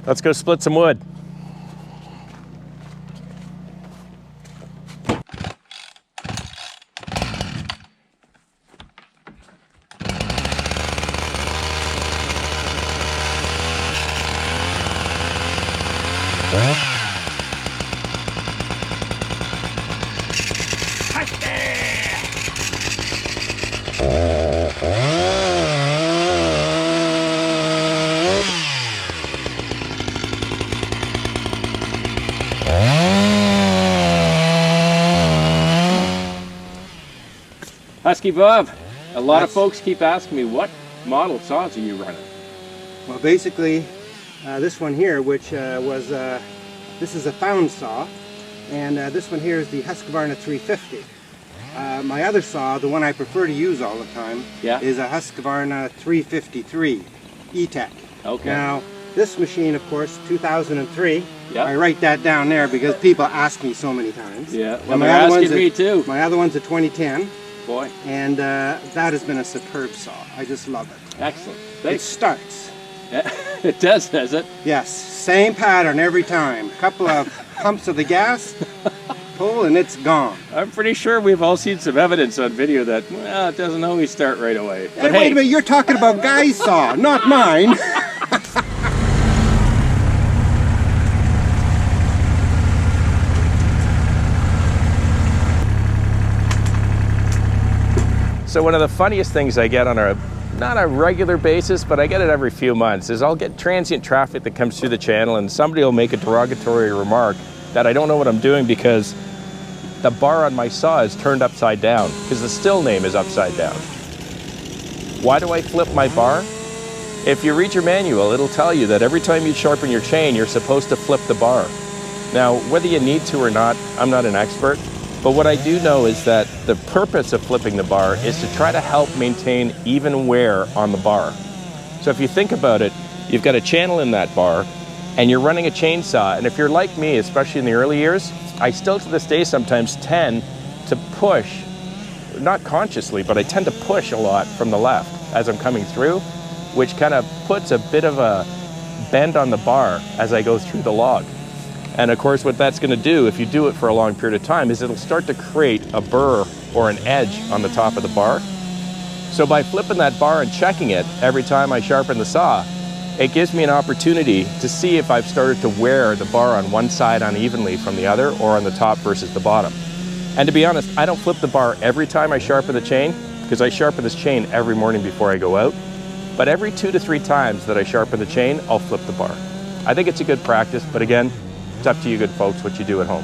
Let's go split some wood. Husky Bob, a lot of folks keep asking me, what model saws are you running? Well, basically, this one here, which this is a found saw, and this one here is the Husqvarna 350. My other saw, the one I prefer to use all the time, is a Husqvarna 353 E-Tech. Okay. Now, this machine, of course, 2003. Yeah. I write that down there because people ask me so many times. Yeah, well, they're asking me too. My other one's a 2010. Boy. And that has been a superb saw. I just love it. Excellent. It starts. It does it? Yes, same pattern every time. Couple of pumps of the gas, pull, and it's gone. I'm pretty sure we've all seen some evidence on video that, well, it doesn't always start right away. But hey, wait a minute, you're talking about Guy's saw, not mine. So one of the funniest things I get on not a regular basis, but I get it every few months, is I'll get transient traffic that comes through the channel and somebody will make a derogatory remark that I don't know what I'm doing because the bar on my saw is turned upside down, because the STIHL name is upside down. Why do I flip my bar? If you read your manual, it'll tell you that every time you sharpen your chain, you're supposed to flip the bar. Now, whether you need to or not, I'm not an expert. But what I do know is that the purpose of flipping the bar is to try to help maintain even wear on the bar. So if you think about it, you've got a channel in that bar and you're running a chainsaw. And if you're like me, especially in the early years, I still to this day sometimes tend to push, not consciously, but I tend to push a lot from the left as I'm coming through, which kind of puts a bit of a bend on the bar as I go through the log. And of course, what that's going to do, if you do it for a long period of time, is it'll start to create a burr or an edge on the top of the bar. So by flipping that bar and checking it every time I sharpen the saw, it gives me an opportunity to see if I've started to wear the bar on one side unevenly from the other, or on the top versus the bottom. And to be honest, I don't flip the bar every time I sharpen the chain, because I sharpen this chain every morning before I go out. But every 2 to 3 times that I sharpen the chain, I'll flip the bar. I think it's a good practice, but again, it's up to you good folks what you do at home.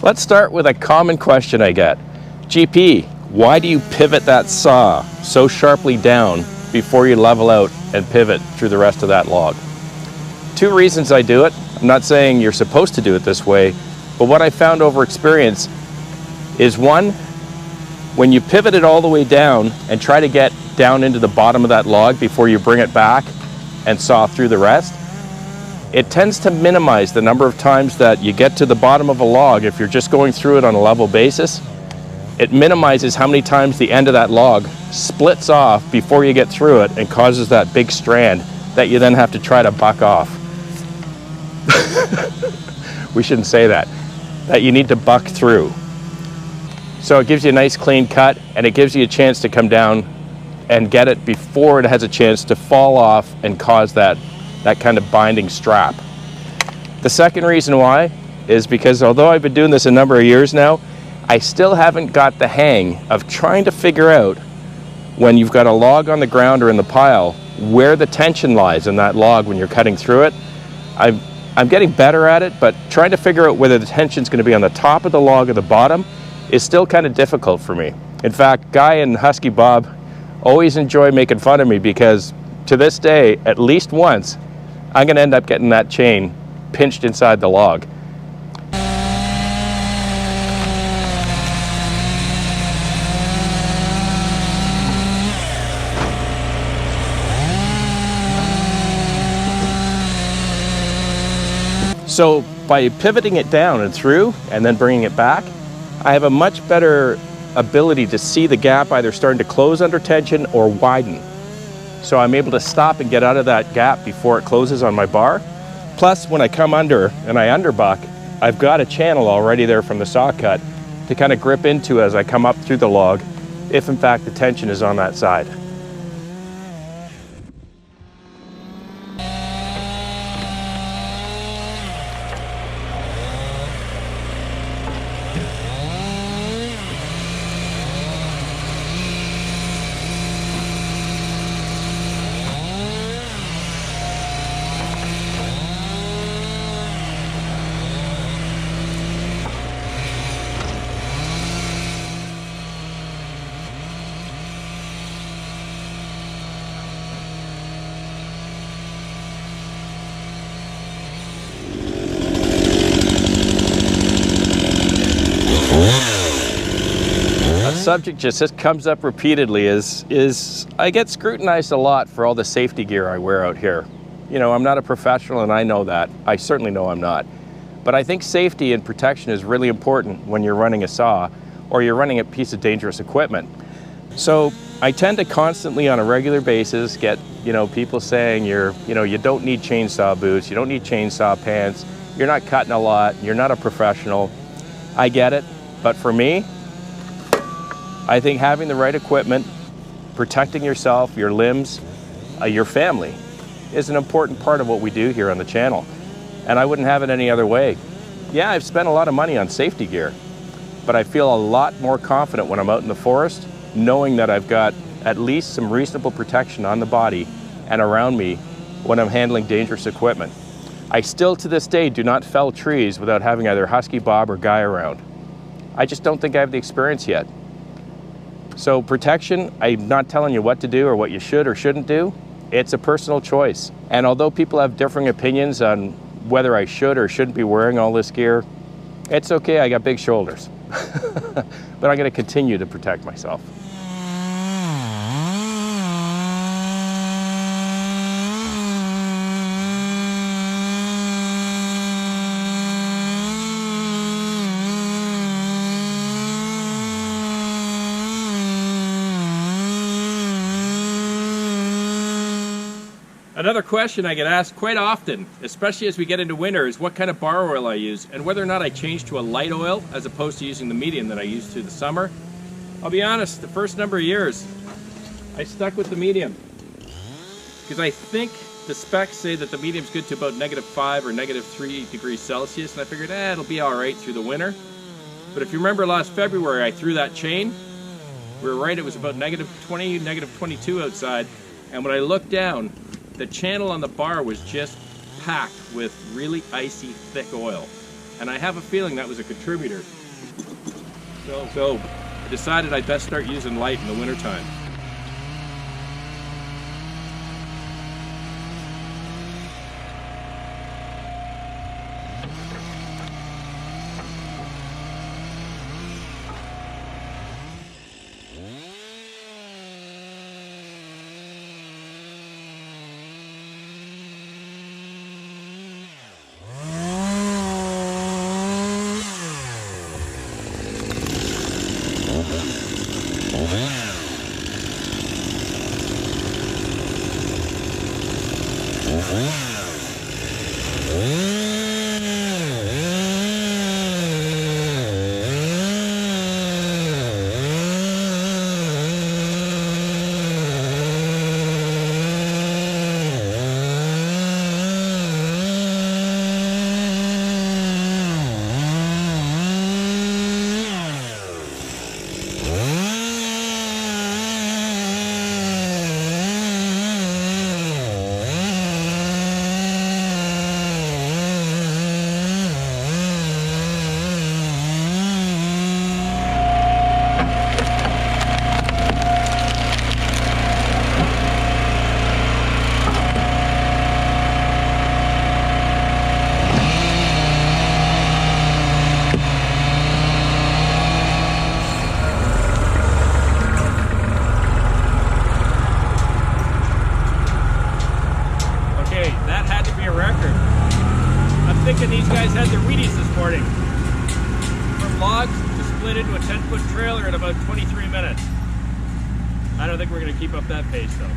Let's start with a common question I get. GP, why do you pivot that saw so sharply down before you level out and pivot through the rest of that log? 2 reasons I do it. I'm not saying you're supposed to do it this way, but what I found over experience is, 1, when you pivot it all the way down and try to get down into the bottom of that log before you bring it back and saw through the rest, it tends to minimize the number of times that you get to the bottom of a log. If you're just going through it on a level basis, it minimizes how many times the end of that log splits off before you get through it and causes that big strand that you then have to try to buck off. We shouldn't say that. That you need to buck through. So it gives you a nice clean cut, and it gives you a chance to come down and get it before it has a chance to fall off and cause that kind of binding strap. The second reason why is because although I've been doing this a number of years now, I still haven't got the hang of trying to figure out, when you've got a log on the ground or in the pile, where the tension lies in that log when you're cutting through it. I'm getting better at it, but trying to figure out whether the tension's going to be on the top of the log or the bottom is still kind of difficult for me. In fact, Guy and Husky Bob always enjoy making fun of me because to this day, at least once, I'm going to end up getting that chain pinched inside the log. So by pivoting it down and through and then bringing it back, I have a much better ability to see the gap either starting to close under tension or widen. So I'm able to stop and get out of that gap before it closes on my bar. Plus, when I come under and I underbuck, I've got a channel already there from the saw cut to kind of grip into as I come up through the log, if in fact the tension is on that side. Subject just comes up repeatedly is I get scrutinized a lot for all the safety gear I wear out here. You know, I'm not a professional and I know that. I certainly know I'm not. But I think safety and protection is really important when you're running a saw or you're running a piece of dangerous equipment. So I tend to constantly on a regular basis get, people saying you don't need chainsaw boots, you don't need chainsaw pants, you're not cutting a lot, you're not a professional. I get it, but for me, I think having the right equipment, protecting yourself, your limbs, your family is an important part of what we do here on the channel. And I wouldn't have it any other way. Yeah, I've spent a lot of money on safety gear, but I feel a lot more confident when I'm out in the forest, knowing that I've got at least some reasonable protection on the body and around me when I'm handling dangerous equipment. I still to this day do not fell trees without having either Husky Bob or Guy around. I just don't think I have the experience yet. So protection, I'm not telling you what to do or what you should or shouldn't do. It's a personal choice. And although people have differing opinions on whether I should or shouldn't be wearing all this gear, it's okay, I got big shoulders. But I'm going to continue to protect myself. Another question I get asked quite often, especially as we get into winter, is what kind of bar oil I use and whether or not I change to a light oil as opposed to using the medium that I used through the summer. I'll be honest, the first number of years, I stuck with the medium because I think the specs say that the medium's good to about -5 or -3 degrees Celsius, and I figured, it'll be all right through the winter. But if you remember last February, I threw that chain. We were right, it was about -20, -22 outside, and when I looked down, the channel on the bar was just packed with really icy, thick oil. And I have a feeling that was a contributor. So I decided I'd best start using light in the wintertime. thinking these guys had their Wheaties this morning. From logs to split into a 10-foot trailer in about 23 minutes. I don't think we're going to keep up that pace though.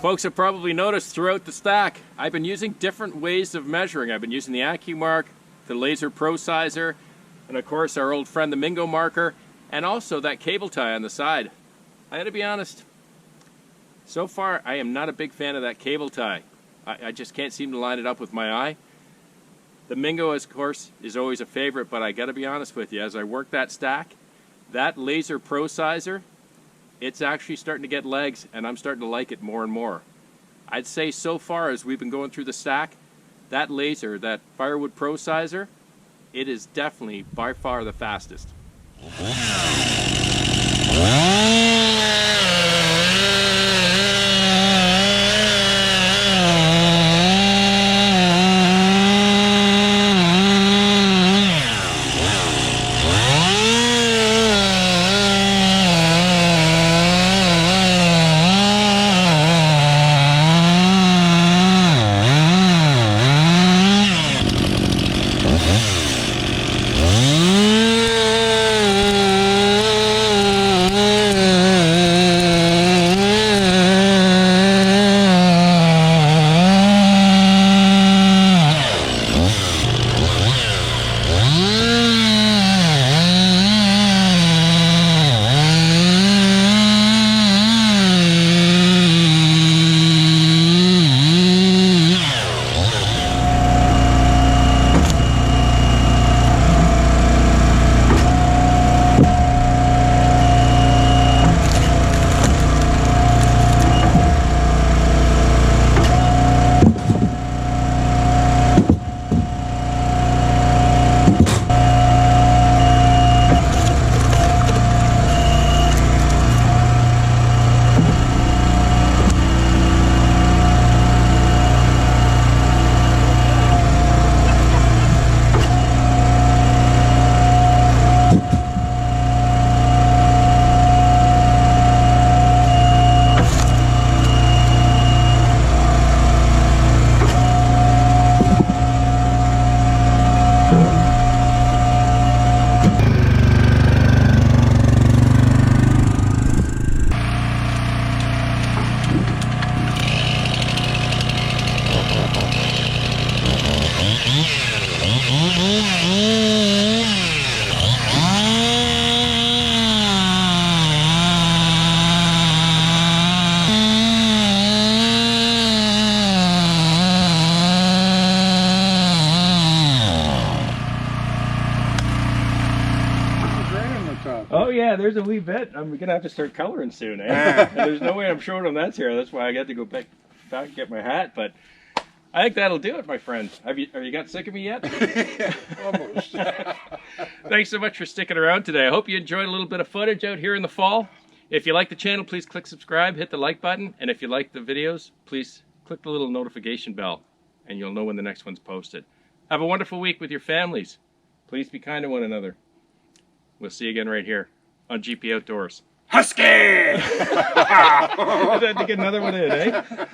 Folks have probably noticed throughout the stack, I've been using different ways of measuring. I've been using the AccuMark, the laser pro sizer, and of course our old friend the Mingo marker, and also that cable tie on the side. I gotta be honest, so far I am not a big fan of that cable tie. I just can't seem to line it up with my eye. The Mingo, of course, is always a favorite, but I gotta be honest with you, as I work that stack, that laser pro sizer, it's actually starting to get legs, and I'm starting to like it more and more. I'd say so far as we've been going through the stack, that laser, that Firewood Pro Sizer, it is definitely by far the fastest. Oh yeah, there's a wee bit. I'm gonna have to start coloring soon, eh? And there's no way I'm showing them that's here. That's why I got to go back and get my hat. But I think that'll do it, my friend. Have you got sick of me yet? Almost. Thanks so much for sticking around today. I hope you enjoyed a little bit of footage out here in the fall. If you like the channel, please click subscribe, hit the like button, and if you like the videos, please click the little notification bell. and you'll know when the next one's posted. Have a wonderful week with your families. Please be kind to one another. We'll see you again right here on GP Outdoors. Husky! I had to get another one in, eh?